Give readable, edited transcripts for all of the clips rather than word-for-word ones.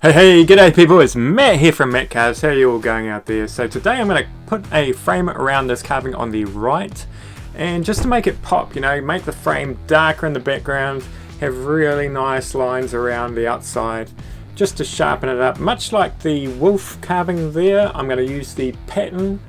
Hey, g'day people, it's Matt here from Matt Carves. How are you all going out there? So today I'm going to put a frame around this carving on the right, and just to make it pop, you know, make the frame darker in the background, have really nice lines around the outside, just to sharpen it up. Much like the wolf carving there, I'm going to use the pattern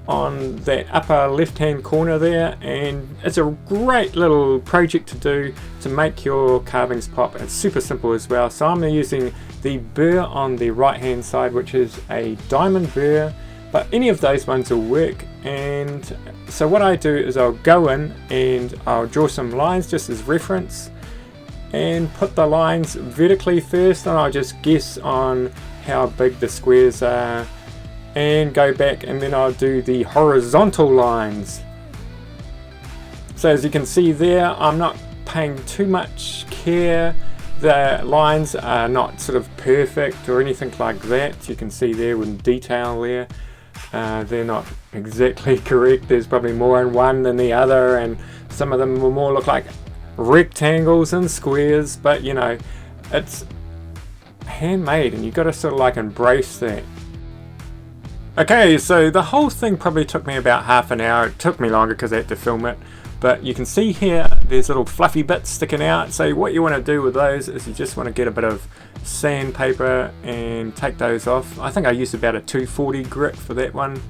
on that upper left hand corner there, and it's a great little project to do to make your carvings pop. It's super simple as well. So I'm using the burr on the right hand side, which is a diamond burr, but any of those ones will work. And so what I do is I'll go in and I'll draw some lines just as reference and put the lines vertically first, and I'll just guess on how big the squares are and go back, and then I'll do the horizontal lines. So as you can see there, I'm not paying too much care. The lines are not sort of perfect or anything like that. You can see there with detail there, they're not exactly correct. There's probably more in one than the other, and some of them will more look like rectangles and squares, but you know, it's handmade and you've got to sort of like embrace that. Okay, so the whole thing probably took me about half an hour. It took me longer because I had to film it, but you can see here there's little fluffy bits sticking out. So what you want to do with those is you just want to get a bit of sandpaper and take those off. I think I used about a 240 grit for that one.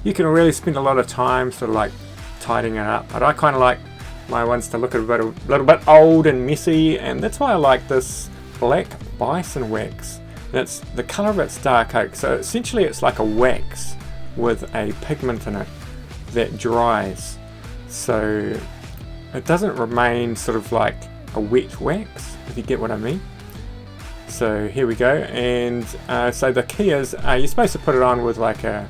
You can really spend a lot of time sort of like tidying it up, but I kind of like my ones to look a little bit old and messy, and that's why I like this black bison wax. That's the colour of it's dark oak, so essentially it's like a wax with a pigment in it that dries, so it doesn't remain sort of like a wet wax, if you get what I mean. So here we go, and so the key is you're supposed to put it on with like I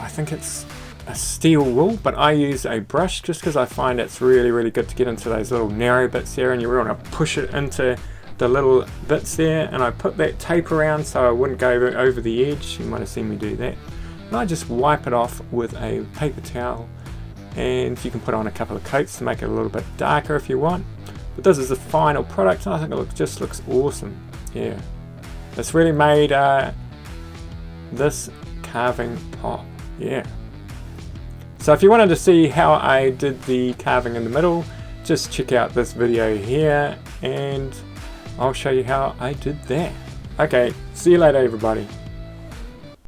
think it's a steel wool, but I use a brush just because I find it's really good to get into those little narrow bits there, and you really want to push it into the little bits there. And I put that tape around so I wouldn't go over the edge. You might have seen me do that. And I just wipe it off with a paper towel, and you can put on a couple of coats to make it a little bit darker if you want. But this is the final product, and I think it just looks awesome. Yeah, it's really made this carving pop. Yeah. So if you wanted to see how I did the carving in the middle, just check out this video here and I'll show you how I did that. Okay, see you later everybody.